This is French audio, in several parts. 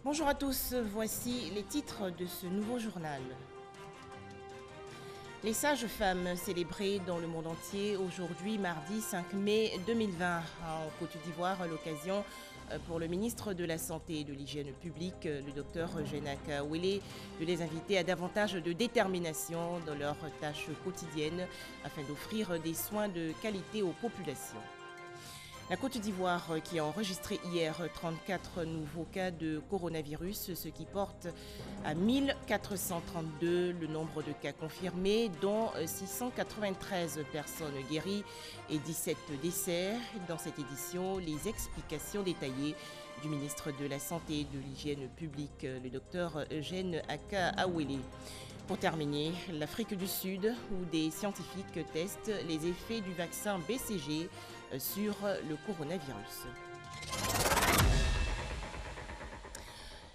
Bonjour à tous, voici les titres de ce nouveau journal. Les sages-femmes célébrées dans le monde entier aujourd'hui, mardi 5 mai 2020. En Côte d'Ivoire, à l'occasion pour le ministre de la Santé et de l'Hygiène publique, le docteur Jenak Awele, de les inviter à davantage de détermination dans leurs tâches quotidiennes afin d'offrir des soins de qualité aux populations. La Côte d'Ivoire qui a enregistré hier 34 nouveaux cas de coronavirus, ce qui porte à 1432 le nombre de cas confirmés, dont 693 personnes guéries et 17 décès. Dans cette édition, les explications détaillées du ministre de la Santé et de l'Hygiène publique, le docteur Eugène Aka Awele. Pour terminer, l'Afrique du Sud, où des scientifiques testent les effets du vaccin BCG sur le coronavirus.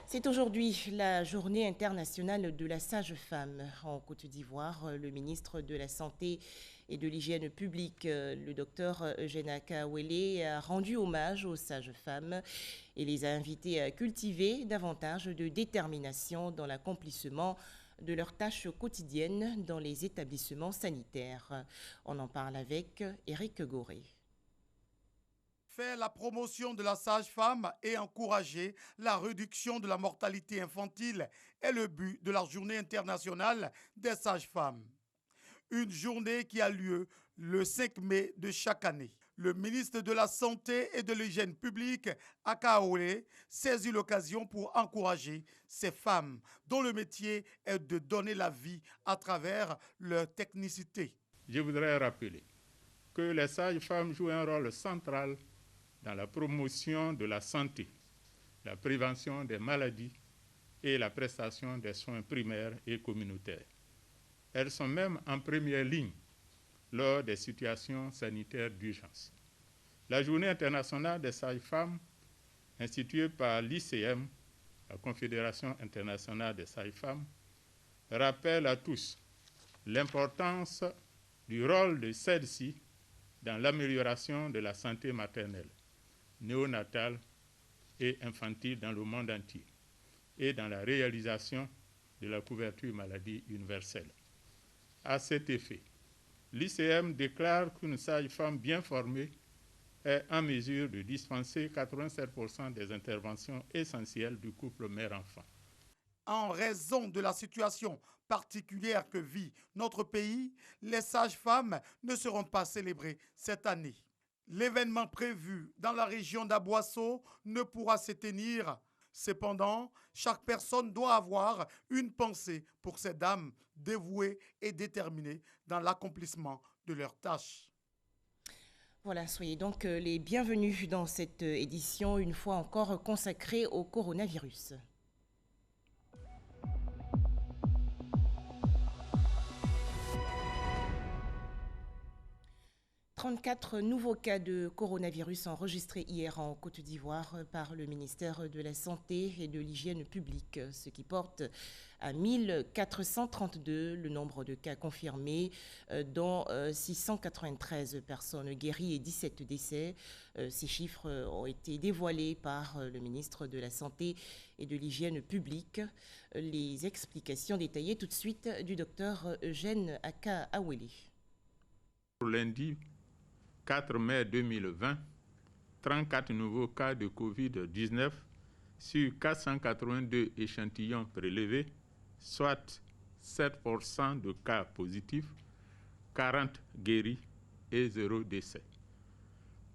C'est aujourd'hui la journée internationale de la sage-femme. En Côte d'Ivoire, le ministre de la Santé et de l'Hygiène publique, le docteur Jenak Awele, a rendu hommage aux sages-femmes et les a invitées à cultiver davantage de détermination dans l'accomplissement de leurs tâches quotidiennes dans les établissements sanitaires. On en parle avec Éric Goré. Faire la promotion de la sage-femme et encourager la réduction de la mortalité infantile est le but de la Journée internationale des sages-femmes. Une journée qui a lieu le 5 mai de chaque année. Le ministre de la Santé et de l'Hygiène publique, Aka Awele, saisit l'occasion pour encourager ces femmes dont le métier est de donner la vie à travers leur technicité. Je voudrais rappeler que les sages-femmes jouent un rôle central dans la promotion de la santé, la prévention des maladies et la prestation des soins primaires et communautaires. Elles sont même en première ligne lors des situations sanitaires d'urgence. La Journée internationale des sages-femmes, instituée par l'ICM, la Confédération internationale des sages-femmes, rappelle à tous l'importance du rôle de celles-ci dans l'amélioration de la santé maternelle, néonatale et infantile dans le monde entier et dans la réalisation de la couverture maladie universelle. À cet effet, l'ICM déclare qu'une sage-femme bien formée est en mesure de dispenser 87% des interventions essentielles du couple mère-enfant. En raison de la situation particulière que vit notre pays, les sages-femmes ne seront pas célébrées cette année. L'événement prévu dans la région d'Aboisseau ne pourra se tenir. Cependant, chaque personne doit avoir une pensée pour ces dames dévouées et déterminées dans l'accomplissement de leurs tâches. Voilà, soyez donc les bienvenus dans cette édition, une fois encore consacrée au coronavirus. 34 nouveaux cas de coronavirus enregistrés hier en Côte d'Ivoire par le ministère de la Santé et de l'Hygiène publique, ce qui porte à 1432 le nombre de cas confirmés, dont 693 personnes guéries et 17 décès. Ces chiffres ont été dévoilés par le ministre de la Santé et de l'Hygiène publique. Les explications détaillées tout de suite du docteur Eugène Aka Awele. Lundi 4 mai 2020, 34 nouveaux cas de Covid-19 sur 482 échantillons prélevés, soit 7% de cas positifs, 40 guéris et 0 décès.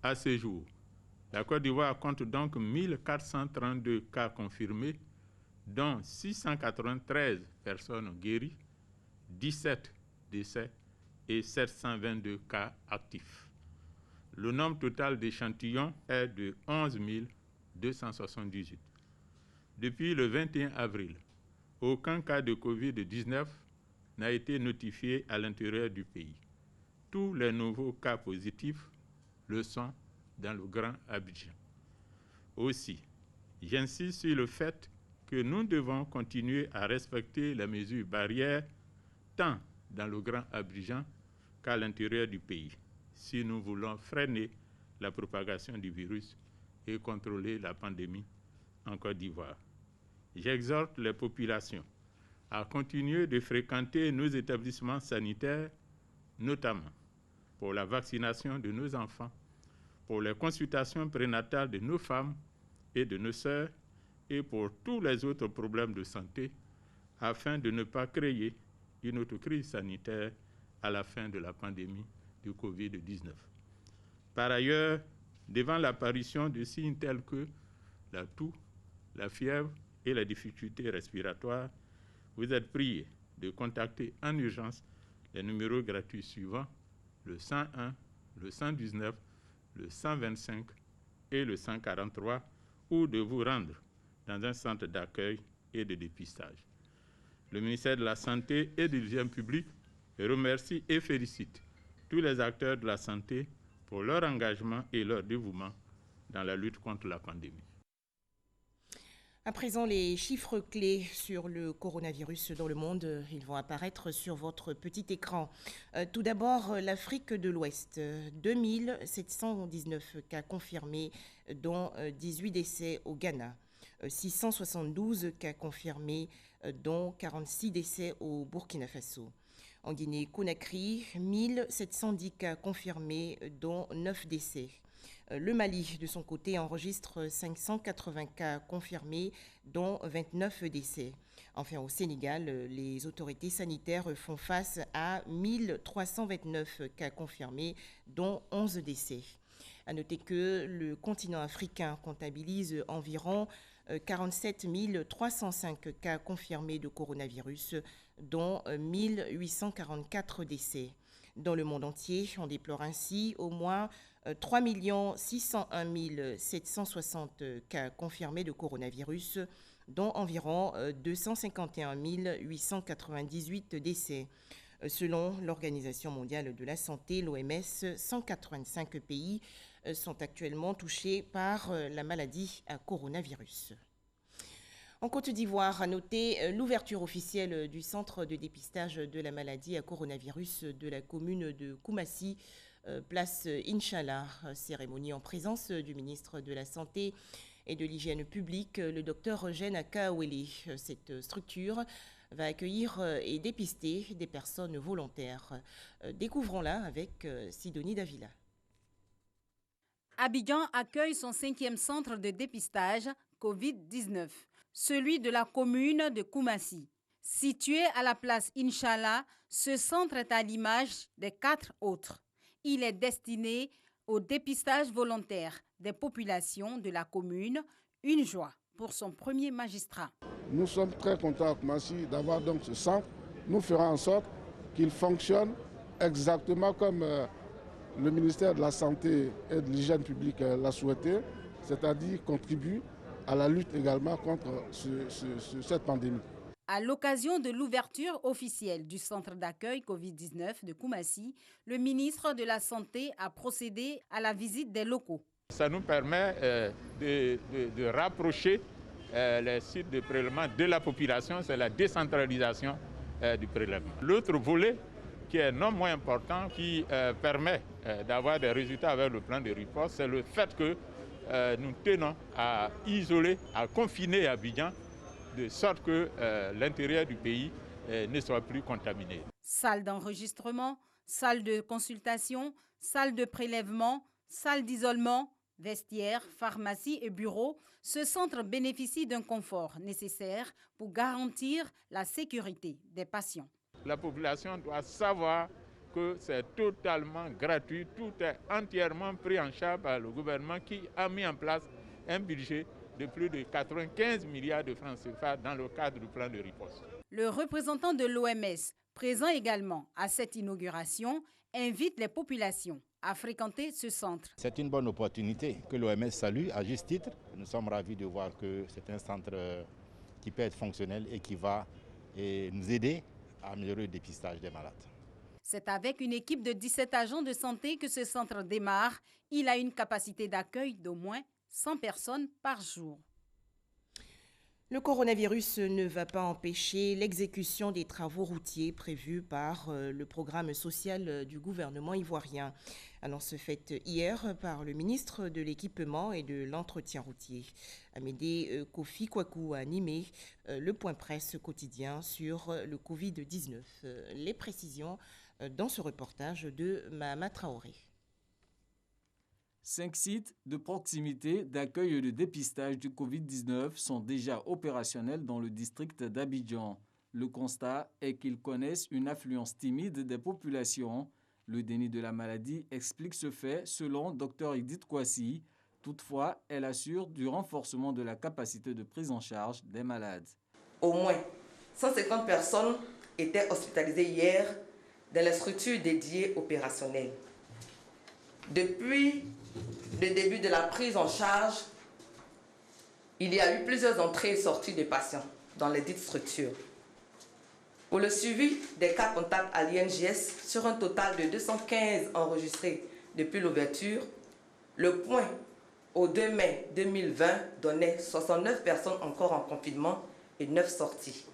À ce jour, la Côte d'Ivoire compte donc 1432 cas confirmés, dont 693 personnes guéries, 17 décès et 722 cas actifs. Le nombre total d'échantillons est de 11 278. Depuis le 21 avril, aucun cas de Covid-19 n'a été notifié à l'intérieur du pays. Tous les nouveaux cas positifs le sont dans le Grand Abidjan. Aussi, j'insiste sur le fait que nous devons continuer à respecter les mesures barrières tant dans le Grand Abidjan qu'à l'intérieur du pays, si nous voulons freiner la propagation du virus et contrôler la pandémie en Côte d'Ivoire. j'exhorte les populations à continuer de fréquenter nos établissements sanitaires, notamment pour la vaccination de nos enfants, pour les consultations prénatales de nos femmes et de nos sœurs et pour tous les autres problèmes de santé, afin de ne pas créer une autre crise sanitaire à la fin de la pandémie du Covid-19. Par ailleurs, devant l'apparition de signes tels que la toux, la fièvre et les difficultés respiratoires, vous êtes priés de contacter en urgence les numéros gratuits suivants, le 101, le 119, le 125 et le 143, ou de vous rendre dans un centre d'accueil et de dépistage. Le ministère de la Santé et de l'Hygiène publique remercie et félicite tous les acteurs de la santé pour leur engagement et leur dévouement dans la lutte contre la pandémie. À présent, les chiffres clés sur le coronavirus dans le monde, ils vont apparaître sur votre petit écran. Tout d'abord, l'Afrique de l'Ouest, 2719 cas confirmés, dont 18 décès au Ghana. 672 cas confirmés, dont 46 décès au Burkina Faso. En Guinée-Conakry, 1710 cas confirmés, dont 9 décès. Le Mali, de son côté, enregistre 580 cas confirmés, dont 29 décès. Enfin, au Sénégal, les autorités sanitaires font face à 1329 cas confirmés, dont 11 décès. À noter que le continent africain comptabilise environ 47 305 cas confirmés de coronavirus, dont 1844 décès. Dans le monde entier, on déplore ainsi au moins 3 601 760 cas confirmés de coronavirus, dont environ 251 898 décès. Selon l'Organisation mondiale de la santé, l'OMS, 185 pays sont actuellement touchés par la maladie à coronavirus. En Côte d'Ivoire, à noter l'ouverture officielle du centre de dépistage de la maladie à coronavirus de la commune de Koumassi, place Inch'Allah. Cérémonie en présence du ministre de la Santé et de l'Hygiène publique, le docteur Eugène Akaouélé. Cette structure va accueillir et dépister des personnes volontaires. Découvrons-la avec Sidonie Davila. Abidjan accueille son 5e centre de dépistage Covid-19, celui de la commune de Koumassi. Situé à la place Inch'Allah, ce centre est à l'image des 4 autres. Il est destiné au dépistage volontaire des populations de la commune, une joie pour son premier magistrat. Nous sommes très contents à Koumassi d'avoir donc ce centre. Nous ferons en sorte qu'il fonctionne exactement comme le ministère de la Santé et de l'Hygiène publique l'a souhaité, c'est-à-dire contribue à la lutte également contre cette pandémie. À l'occasion de l'ouverture officielle du centre d'accueil Covid-19 de Koumassi, le ministre de la Santé a procédé à la visite des locaux. Ça nous permet de rapprocher les sites de prélèvement de la population, c'est la décentralisation du prélèvement. L'autre volet, qui est non moins important, qui permet d'avoir des résultats avec le plan de riposte, c'est le fait que nous tenons à isoler, à confiner Abidjan, de sorte que l'intérieur du pays ne soit plus contaminé. Salle d'enregistrement, salle de consultation, salle de prélèvement, salle d'isolement, vestiaires, pharmacie et bureaux, ce centre bénéficie d'un confort nécessaire pour garantir la sécurité des patients. La population doit savoir que c'est totalement gratuit, tout est entièrement pris en charge par le gouvernement qui a mis en place un budget de plus de 95 milliards de francs CFA dans le cadre du plan de riposte. Le représentant de l'OMS, présent également à cette inauguration, invite les populations à fréquenter ce centre. C'est une bonne opportunité que l'OMS salue à juste titre. Nous sommes ravis de voir que c'est un centre qui peut être fonctionnel et qui va nous aider à améliorer le dépistage des malades. C'est avec une équipe de 17 agents de santé que ce centre démarre. Il a une capacité d'accueil d'au moins 100 personnes par jour. Le coronavirus ne va pas empêcher l'exécution des travaux routiers prévus par le programme social du gouvernement ivoirien. Annonce faite hier par le ministre de l'Équipement et de l'Entretien routier. Amédée Kofi Kwaku a animé le point presse quotidien sur le Covid-19. Les précisions dans ce reportage de Mahama Traoré. 5 sites de proximité d'accueil et de dépistage du Covid-19 sont déjà opérationnels dans le district d'Abidjan. Le constat est qu'ils connaissent une affluence timide des populations. Le déni de la maladie explique ce fait selon Dr Edith Kwasi. Toutefois, elle assure du renforcement de la capacité de prise en charge des malades. Au moins 150 personnes étaient hospitalisées hier dans les structures dédiées opérationnelles. Depuis le début de la prise en charge, il y a eu plusieurs entrées et sorties de patients dans les dites structures. Pour le suivi des cas contacts à l'INJS, sur un total de 215 enregistrés depuis l'ouverture, le point au 2 mai 2020 donnait 69 personnes encore en confinement et 9 sorties.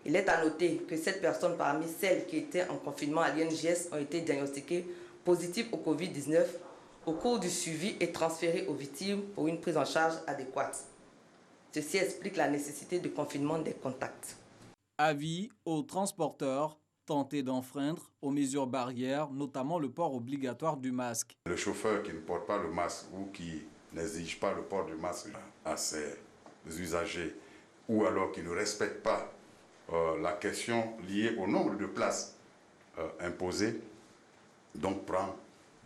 Il est à noter que 7 personnes parmi celles qui étaient en confinement à l'INJS ont été diagnostiquées positives au Covid-19 au cours du suivi et transférées aux victimes pour une prise en charge adéquate. Ceci explique la nécessité de confinement des contacts. Avis aux transporteurs tentés d'enfreindre aux mesures barrières, notamment le port obligatoire du masque. Le chauffeur qui ne porte pas le masque ou qui n'exige pas le port du masque à ses usagers, ou alors qui ne respecte pas la question liée au nombre de places imposées, donc prend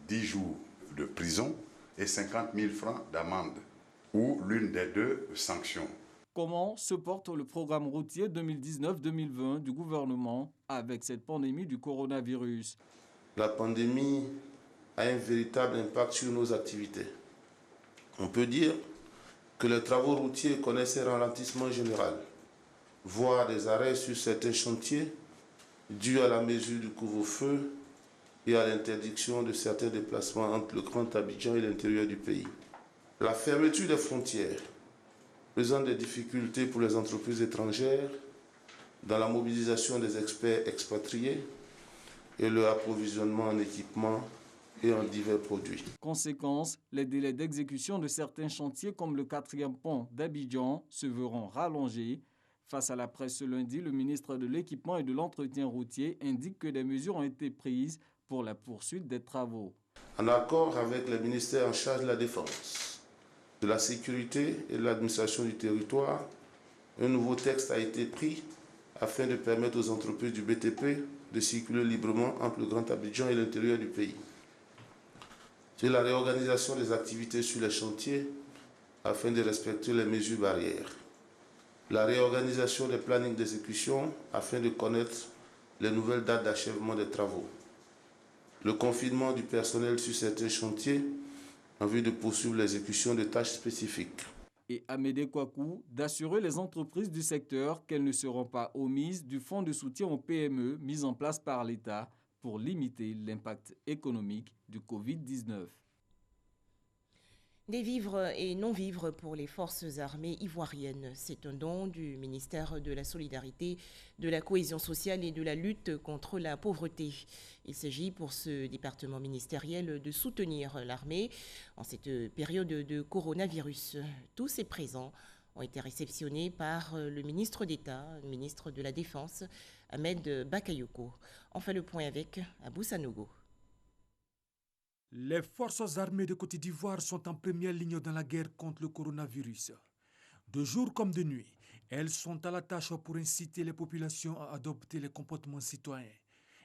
10 jours de prison et 50 000 francs d'amende, ou l'une des deux sanctions. Comment se porte le programme routier 2019-2020 du gouvernement avec cette pandémie du coronavirus? La pandémie a un véritable impact sur nos activités. On peut dire que les travaux routiers connaissent un ralentissement général, voire des arrêts sur certains chantiers dus à la mesure du couvre-feu et à l'interdiction de certains déplacements entre le Grand Abidjan et l'intérieur du pays. La fermeture des frontières présente des difficultés pour les entreprises étrangères dans la mobilisation des experts expatriés et leur approvisionnement en équipements et en divers produits. Conséquence, les délais d'exécution de certains chantiers comme le 4e pont d'Abidjan se verront rallongés. Face à la presse ce lundi, le ministre de l'Équipement et de l'Entretien routier indique que des mesures ont été prises pour la poursuite des travaux. En accord avec les ministères en charge de la Défense, de la Sécurité et de l'Administration du territoire, un nouveau texte a été pris afin de permettre aux entreprises du BTP de circuler librement entre le Grand Abidjan et l'intérieur du pays. C'est la réorganisation des activités sur les chantiers afin de respecter les mesures barrières. La réorganisation des plannings d'exécution afin de connaître les nouvelles dates d'achèvement des travaux. Le confinement du personnel sur certains chantiers en vue de poursuivre l'exécution de tâches spécifiques. Et Amédée Kwaku d'assurer les entreprises du secteur qu'elles ne seront pas omises du fonds de soutien aux PME mis en place par l'État pour limiter l'impact économique du Covid-19. Des vivres et non-vivres pour les forces armées ivoiriennes. C'est un don du ministère de la Solidarité, de la Cohésion sociale et de la lutte contre la pauvreté. Il s'agit pour ce département ministériel de soutenir l'armée en cette période de coronavirus. Tous ces présents ont été réceptionnés par le ministre d'État, le ministre de la Défense, Ahmed Bakayoko. On fait le point avec Abou Sanogo. Les forces armées de Côte d'Ivoire sont en première ligne dans la guerre contre le coronavirus. De jour comme de nuit, elles sont à la tâche pour inciter les populations à adopter les comportements citoyens.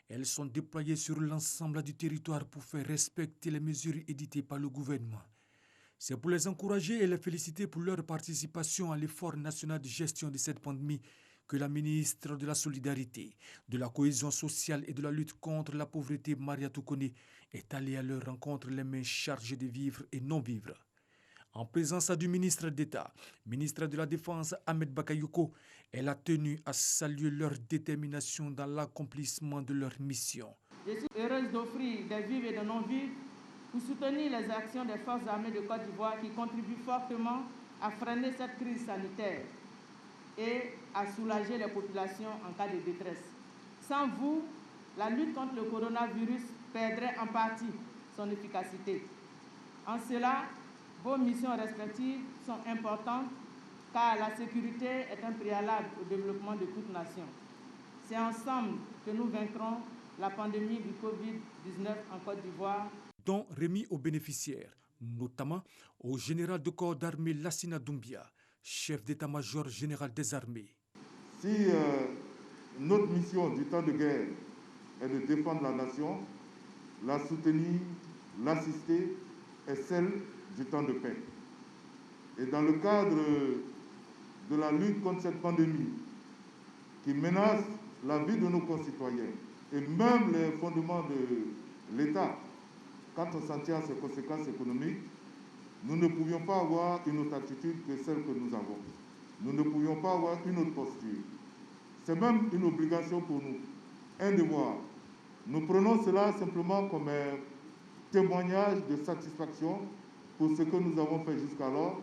Elles sont déployées sur l'ensemble du territoire pour faire respecter les mesures éditées par le gouvernement. C'est pour les encourager et les féliciter pour leur participation à l'effort national de gestion de cette pandémie que la ministre de la Solidarité, de la Cohésion sociale et de la lutte contre la pauvreté, Maria Toukone, est allée à leur rencontre les mains chargées de vivres et non-vivres. En présence du ministre d'État, ministre de la Défense, Ahmed Bakayoko, elle a tenu à saluer leur détermination dans l'accomplissement de leur mission. Je suis heureuse d'offrir des vivres et des non-vivres pour soutenir les actions des forces armées de Côte d'Ivoire qui contribuent fortement à freiner cette crise sanitaire. et à soulager les populations en cas de détresse. Sans vous, la lutte contre le coronavirus perdrait en partie son efficacité. En cela, vos missions respectives sont importantes car la sécurité est un préalable au développement de toute nation. C'est ensemble que nous vaincrons la pandémie du Covid-19 en Côte d'Ivoire. Dont remis aux bénéficiaires, notamment au général de corps d'armée Lassina Doumbia, chef d'état-major général des armées. Si notre mission du temps de guerre est de défendre la nation, la soutenir, l'assister est celle du temps de paix. Et dans le cadre de la lutte contre cette pandémie qui menace la vie de nos concitoyens et même les fondements de l'État, quand on s'en tient à ses conséquences économiques, nous ne pouvions pas avoir une autre attitude que celle que nous avons. Nous ne pouvions pas avoir une autre posture. C'est même une obligation pour nous, un devoir. Nous prenons cela simplement comme un témoignage de satisfaction pour ce que nous avons fait jusqu'alors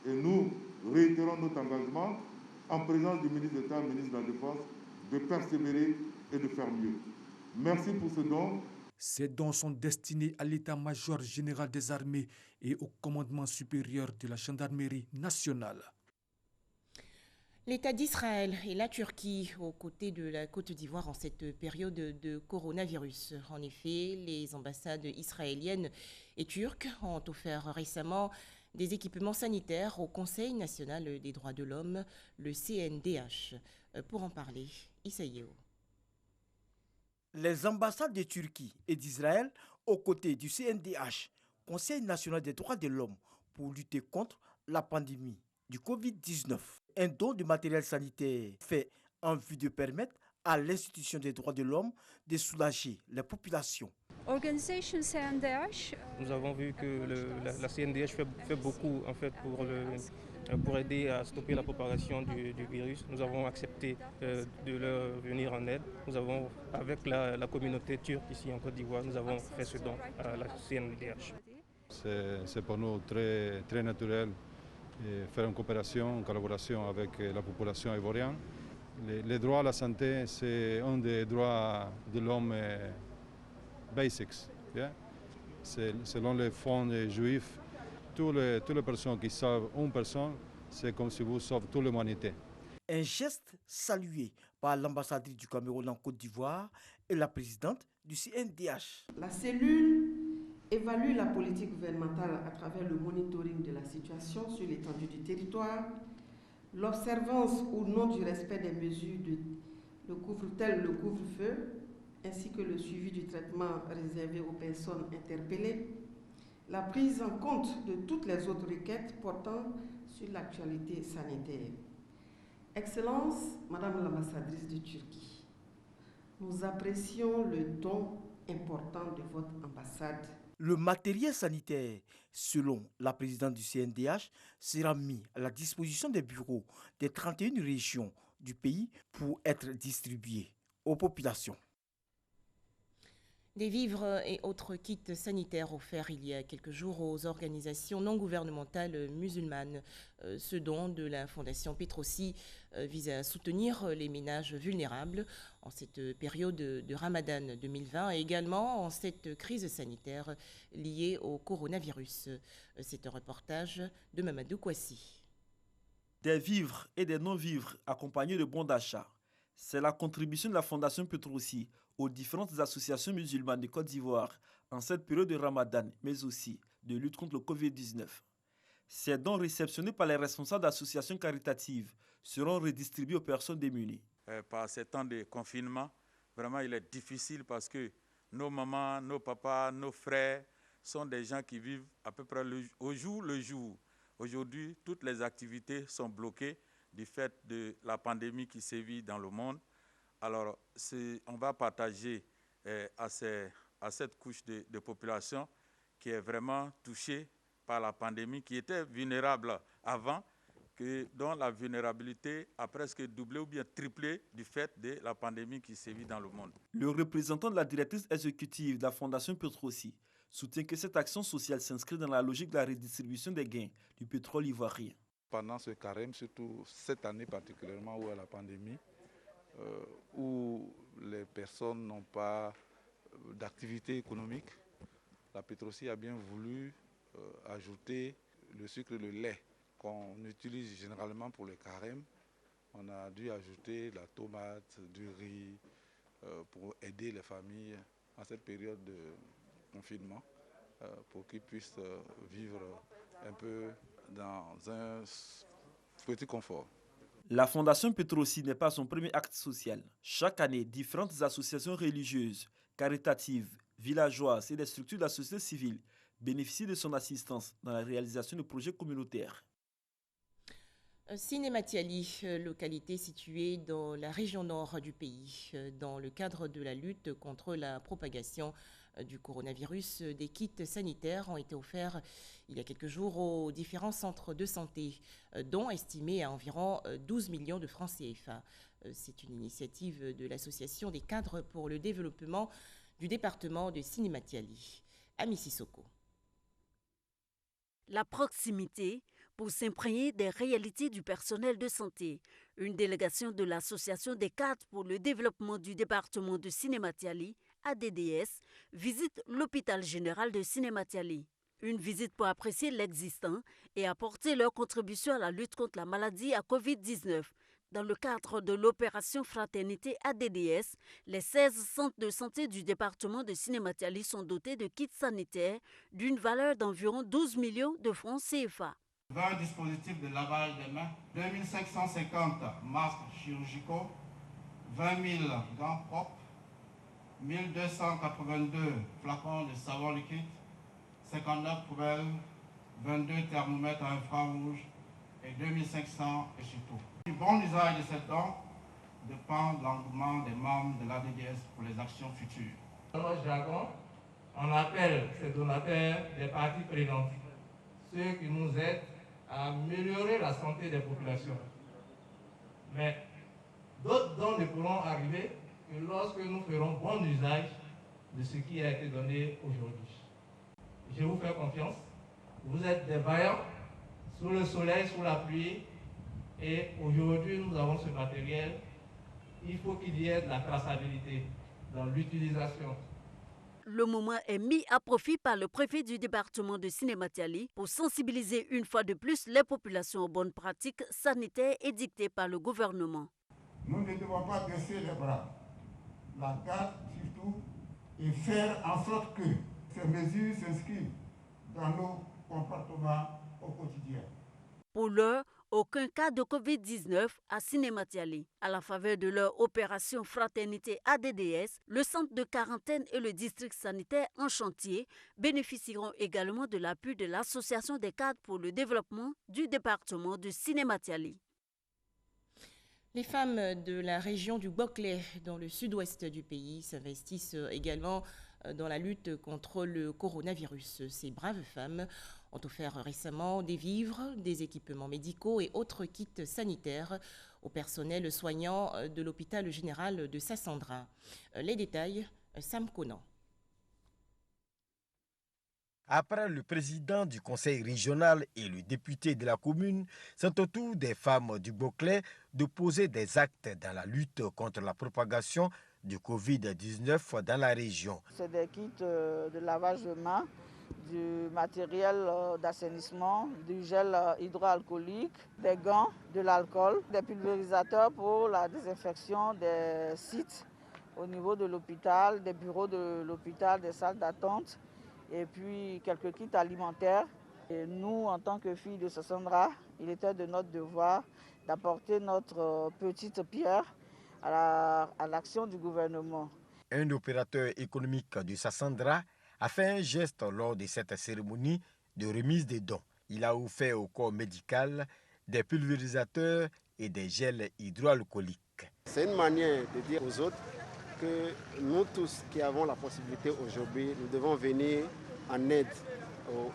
et nous réitérons notre engagement en présence du ministre d'État, ministre de la Défense, de persévérer et de faire mieux. Merci pour ce don. Ces dons sont destinés à l'état-major général des armées et au commandement supérieur de la gendarmerie nationale. L'État d'Israël et la Turquie aux côtés de la Côte d'Ivoire en cette période de coronavirus. En effet, les ambassades israéliennes et turques ont offert récemment des équipements sanitaires au Conseil national des droits de l'homme, le CNDH. Pour en parler, Issaïeo. Les ambassades de Turquie et d'Israël aux côtés du CNDH, Conseil national des droits de l'homme, pour lutter contre la pandémie du Covid-19. Un don de matériel sanitaire fait en vue de permettre à l'institution des droits de l'homme de soulager les populations. Organisation CNDH. Nous avons vu que la CNDH fait beaucoup en fait pour aider à stopper la propagation du virus. Nous avons accepté de leur venir en aide. Nous avons, avec la communauté turque ici en Côte d'Ivoire, nous avons fait ce don à la CNDH. C'est pour nous très, très naturel de faire une coopération, une collaboration avec la population ivoirienne. Les droits à la santé, c'est un des droits de l'homme basics. Yeah? Selon les fonds juifs, toutes les personnes qui sauvent une personne, c'est comme si vous sauvez toute l'humanité. Un geste salué par l'ambassadrice du Cameroun en Côte d'Ivoire et la présidente du CNDH. La cellule évalue la politique gouvernementale à travers le monitoring de la situation sur l'étendue du territoire, l'observance ou non du respect des mesures telles le couvre-feu, ainsi que le suivi du traitement réservé aux personnes interpellées, la prise en compte de toutes les autres requêtes portant sur l'actualité sanitaire. Excellence, Madame l'ambassadrice de Turquie, nous apprécions le don important de votre ambassade. Le matériel sanitaire, selon la présidente du CNDH, sera mis à la disposition des bureaux des 31 régions du pays pour être distribué aux populations. Des vivres et autres kits sanitaires offerts il y a quelques jours aux organisations non gouvernementales musulmanes. Ce don de la Fondation Petrosi vise à soutenir les ménages vulnérables en cette période de Ramadan 2020 et également en cette crise sanitaire liée au coronavirus. C'est un reportage de Mamadou Kouassi. Des vivres et des non-vivres accompagnés de bons d'achat. C'est la contribution de la Fondation Petrosi aux différentes associations musulmanes de Côte d'Ivoire en cette période de Ramadan, mais aussi de lutte contre le Covid-19. Ces dons réceptionnés par les responsables d'associations caritatives seront redistribués aux personnes démunies. Par ces temps de confinement, vraiment il est difficile parce que nos mamans, nos papas, nos frères sont des gens qui vivent à peu près au jour le jour. Aujourd'hui, toutes les activités sont bloquées du fait de la pandémie qui sévit dans le monde. Alors, on va partager à cette couche de population qui est vraiment touchée par la pandémie, qui était vulnérable avant, dont la vulnérabilité a presque doublé ou bien triplé du fait de la pandémie qui sévit dans le monde. Le représentant de la directrice exécutive de la Fondation Petrosi soutient que cette action sociale s'inscrit dans la logique de la redistribution des gains du pétrole ivoirien. Pendant ce carême, surtout cette année particulièrement où est la pandémie, où les personnes n'ont pas d'activité économique, la Petrosi a bien voulu ajouter le sucre et le lait qu'on utilise généralement pour le carême. On a dû ajouter la tomate, du riz pour aider les familles en cette période de confinement pour qu'ils puissent vivre un peu dans un petit confort. La Fondation Petrosi n'est pas son premier acte social. Chaque année, différentes associations religieuses, caritatives, villageoises et des structures de la société civile bénéficient de son assistance dans la réalisation de projets communautaires. Sinématiali, localité située dans la région nord du pays, dans le cadre de la lutte contre la propagation du coronavirus, des kits sanitaires ont été offerts il y a quelques jours aux différents centres de santé, dont estimés à environ 12 millions de francs CFA. C'est une initiative de l'Association des cadres pour le développement du département de Sinématiali, à Mississauga. La proximité pour s'imprégner des réalités du personnel de santé. Une délégation de l'Association des cadres pour le développement du département de Sinématiali, ADDS, visite l'hôpital général de Sinématiali. Une visite pour apprécier l'existant et apporter leur contribution à la lutte contre la maladie à Covid-19. Dans le cadre de l'opération Fraternité ADDS, les 16 centres de santé du département de Sinématiali sont dotés de kits sanitaires d'une valeur d'environ 12 millions de francs CFA. 20 dispositifs de lavage des mains, 2550 masques chirurgicaux, 20 000 gants propres, 1282 flacons de savon liquide, 59 poubelles, 22 thermomètres à infrarouge et 2500 essuie-tout. Du bon usage de cet don dépend de l'engouement des membres de l'ADDS pour les actions futures. Dans notre jargon, on appelle ces donateurs des parties prenantes, ceux qui nous aident à améliorer la santé des populations. Mais d'autres dons ne pourront arriver que lorsque nous ferons bon usage de ce qui a été donné aujourd'hui. Je vous fais confiance. Vous êtes des vaillants, sous le soleil, sous la pluie, et aujourd'hui nous avons ce matériel. Il faut qu'il y ait de la traçabilité dans l'utilisation. Le moment est mis à profit par le préfet du département de Sinématiali pour sensibiliser une fois de plus les populations aux bonnes pratiques sanitaires édictées par le gouvernement. Nous ne devons pas baisser les bras, la garde surtout, et faire en sorte que ces mesures s'inscrivent dans nos comportements au quotidien. Pour l'heure, aucun cas de Covid-19 à Sinématiali. À la faveur de leur opération Fraternité ADDS, le centre de quarantaine et le district sanitaire en chantier bénéficieront également de l'appui de l'Association des cadres pour le développement du département de Sinématiali. Les femmes de la région du Boclé, dans le sud-ouest du pays, s'investissent également dans la lutte contre le coronavirus. Ces braves femmes ont offert récemment des vivres, des équipements médicaux et autres kits sanitaires au personnel soignant de l'hôpital général de Sassandra. Les détails, Sam Conan. Après le président du conseil régional et le député de la commune, c'est au tour des femmes du Boclé de poser des actes dans la lutte contre la propagation du Covid-19 dans la région. C'est des kits de lavage de mains, du matériel d'assainissement, du gel hydroalcoolique, des gants, de l'alcool, des pulvérisateurs pour la désinfection des sites au niveau de l'hôpital, des bureaux de l'hôpital, des salles d'attente, et puis quelques kits alimentaires. Et nous, en tant que filles de Sassandra, il était de notre devoir d'apporter notre petite pierre à l'action du gouvernement. Un opérateur économique du Sassandra a fait un geste lors de cette cérémonie de remise des dons. Il a offert au corps médical des pulvérisateurs et des gels hydroalcooliques. C'est une manière de dire aux autres que nous tous qui avons la possibilité aujourd'hui, nous devons venir en aide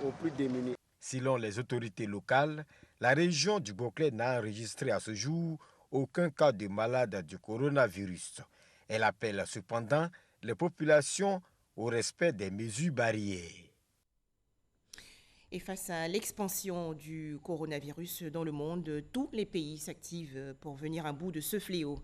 aux plus démunis. Selon les autorités locales, la région du Boclé n'a enregistré à ce jour aucun cas de malade du coronavirus. Elle appelle cependant les populations au respect des mesures barrières. Et face à l'expansion du coronavirus dans le monde, tous les pays s'activent pour venir à bout de ce fléau.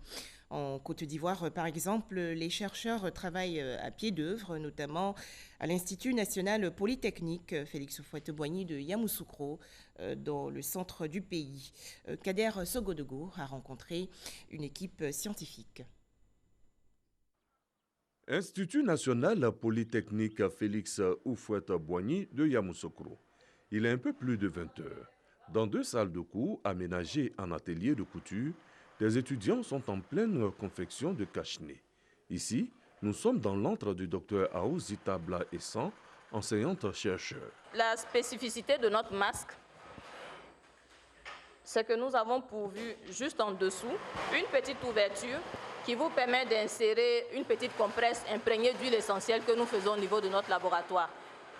En Côte d'Ivoire, par exemple, les chercheurs travaillent à pied d'œuvre, notamment à l'Institut national polytechnique Félix Houphouët-Boigny de Yamoussoukro, dans le centre du pays. Kader Sogodogo a rencontré une équipe scientifique. Institut national polytechnique Félix Houphouët-Boigny de Yamoussoukro. Il est un peu plus de 20 heures. Dans 2 salles de cours aménagées en atelier de couture, des étudiants sont en pleine confection de cache-nez. Ici, nous sommes dans l'antre du docteur Aouzi Tabla Essan, enseignante-chercheur. La spécificité de notre masque, c'est que nous avons pourvu juste en dessous une petite ouverture qui vous permet d'insérer une petite compresse imprégnée d'huile essentielle que nous faisons au niveau de notre laboratoire.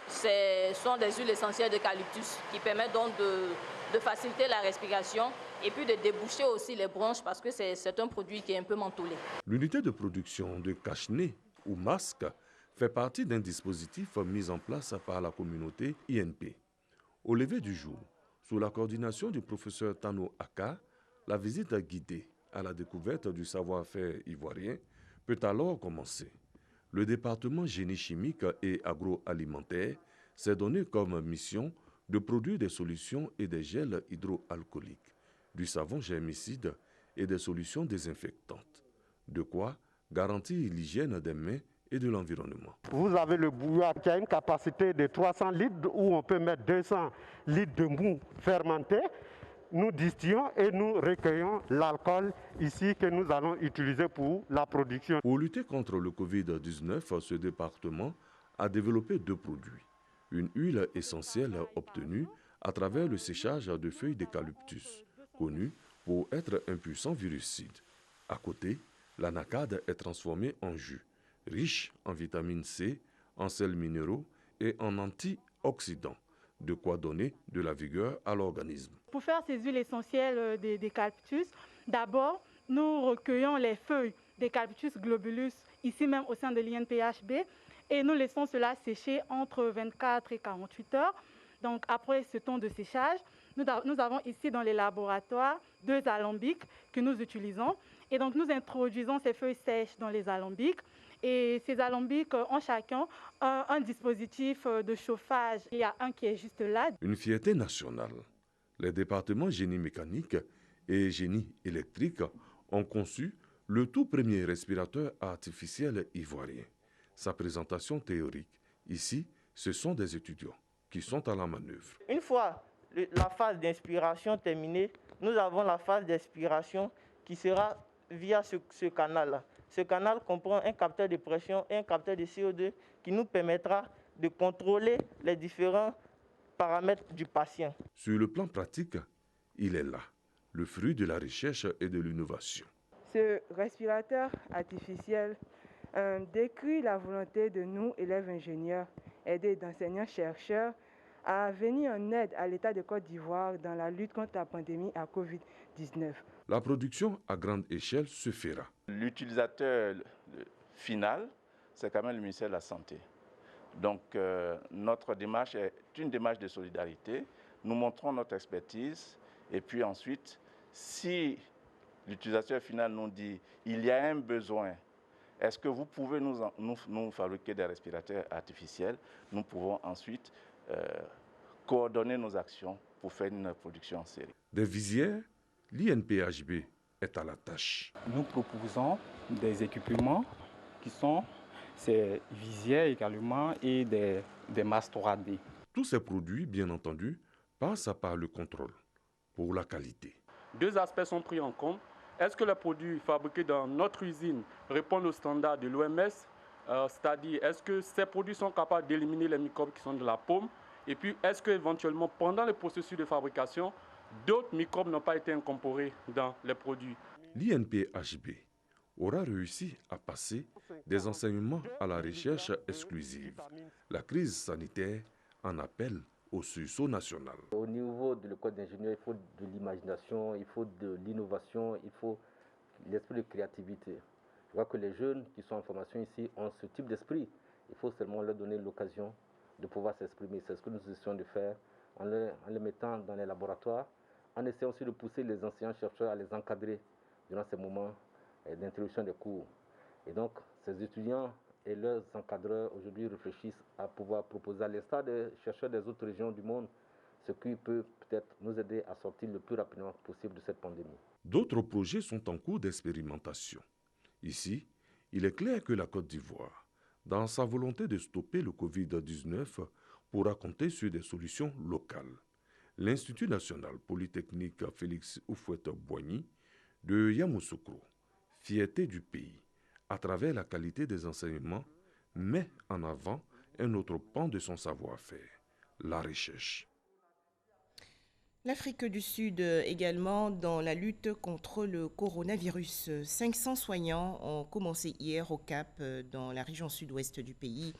Ce sont des huiles essentielles d'eucalyptus qui permettent donc de faciliter la respiration et puis de déboucher aussi les bronches parce que c'est un produit qui est un peu mentholé. L'unité de production de cache-nez ou masque fait partie d'un dispositif mis en place par la communauté INP. Au lever du jour, sous la coordination du professeur Tano Aka, la visite guidée à la découverte du savoir-faire ivoirien peut alors commencer. Le département génie chimique et agroalimentaire s'est donné comme mission de produire des solutions et des gels hydroalcooliques, du savon germicide et des solutions désinfectantes. De quoi garantir l'hygiène des mains et de l'environnement. Vous avez le bouillon qui a une capacité de 300 litres où on peut mettre 200 litres de mou fermenté. Nous distillons et nous recueillons l'alcool ici que nous allons utiliser pour la production. Pour lutter contre le Covid-19, ce département a développé 2 produits. Une huile essentielle obtenue à travers le séchage de feuilles d'eucalyptus, connue pour être un puissant virucide. À côté, l'anacade est transformée en jus, riche en vitamine C, en sels minéraux et en antioxydants. De quoi donner de la vigueur à l'organisme. Pour faire ces huiles essentielles d'eucalyptus, d'abord, nous recueillons les feuilles d'eucalyptus globulus, ici même au sein de l'INPHB, et nous laissons cela sécher entre 24 et 48 heures. Donc après ce temps de séchage, nous avons ici dans les laboratoires 2 alambics que nous utilisons. Et donc nous introduisons ces feuilles sèches dans les alambics. Et ces alambics ont chacun un dispositif de chauffage. Il y a un qui est juste là. Une fierté nationale. Les départements génie mécanique et génie électrique ont conçu le tout premier respirateur artificiel ivoirien. Sa présentation théorique, ici, ce sont des étudiants qui sont à la manœuvre. Une fois la phase d'inspiration terminée, nous avons la phase d'expiration qui sera via ce canal-là. Ce canal comprend un capteur de pression et un capteur de CO2 qui nous permettra de contrôler les différents paramètres du patient. Sur le plan pratique, il est là, le fruit de la recherche et de l'innovation. Ce respirateur artificiel décrit la volonté de nous, élèves ingénieurs, aidés d'enseignants-chercheurs, à venir en aide à l'État de Côte d'Ivoire dans la lutte contre la pandémie à Covid-19. La production à grande échelle se fera. L'utilisateur final, c'est quand même le ministère de la Santé. Donc notre démarche est une démarche de solidarité. Nous montrons notre expertise et puis ensuite, si l'utilisateur final nous dit il y a un besoin, est-ce que vous pouvez nous fabriquer des respirateurs artificiels? Nous pouvons ensuite coordonner nos actions pour faire une production en série. Des visières, l'INPHB est à la tâche. Nous proposons des équipements qui sont ces visières également et des masques 3D. Tous ces produits, bien entendu, passent par le contrôle pour la qualité. 2 aspects sont pris en compte. Est-ce que les produits fabriqués dans notre usine répondent aux standards de l'OMS? C'est-à-dire, est-ce que ces produits sont capables d'éliminer les microbes qui sont de la paume? Et puis, est-ce qu'éventuellement, pendant le processus de fabrication, d'autres microbes n'ont pas été incorporés dans les produits? L'INPHB aura réussi à passer des enseignements à la recherche exclusive. La crise sanitaire en appelle au sursaut national. Au niveau de l'école d'ingénieur, il faut de l'imagination, il faut de l'innovation, il faut l'esprit de créativité. Je vois que les jeunes qui sont en formation ici ont ce type d'esprit. Il faut seulement leur donner l'occasion de pouvoir s'exprimer. C'est ce que nous essayons de faire en les mettant dans les laboratoires, en essayant aussi de pousser les enseignants-chercheurs à les encadrer durant ces moments d'introduction des cours. Et donc, ces étudiants et leurs encadreurs aujourd'hui réfléchissent à pouvoir proposer à l'instar des chercheurs des autres régions du monde ce qui peut peut-être nous aider à sortir le plus rapidement possible de cette pandémie. D'autres projets sont en cours d'expérimentation. Ici, il est clair que la Côte d'Ivoire, dans sa volonté de stopper le Covid-19, pourra compter sur des solutions locales. L'Institut national polytechnique Félix Houphouët-Boigny de Yamoussoukro, fierté du pays, à travers la qualité des enseignements, met en avant un autre pan de son savoir-faire, la recherche. L'Afrique du Sud également dans la lutte contre le coronavirus. 500 soignants ont commencé hier au Cap, dans la région sud-ouest du pays,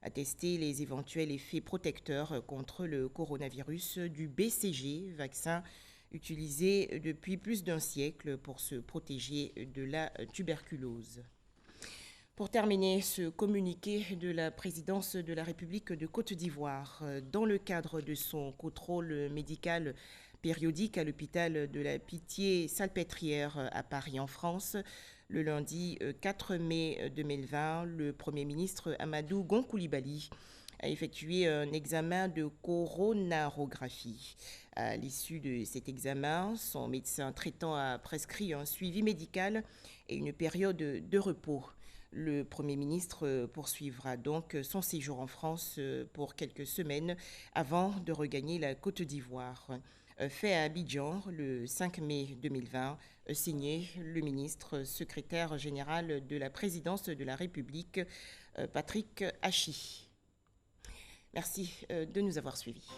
à tester les éventuels effets protecteurs contre le coronavirus du BCG, vaccin utilisé depuis plus d'un siècle pour se protéger de la tuberculose. Pour terminer, ce communiqué de la présidence de la République de Côte d'Ivoire, dans le cadre de son contrôle médical périodique à l'hôpital de la Pitié-Salpêtrière à Paris en France, le lundi 4 mai 2020, le Premier ministre Amadou Gon Coulibaly a effectué un examen de coronarographie. À l'issue de cet examen, son médecin traitant a prescrit un suivi médical et une période de repos. Le Premier ministre poursuivra donc son séjour en France pour quelques semaines avant de regagner la Côte d'Ivoire. Fait à Abidjan le 5 mai 2020, signé le ministre secrétaire général de la présidence de la République, Patrick Hachi. Merci de nous avoir suivis.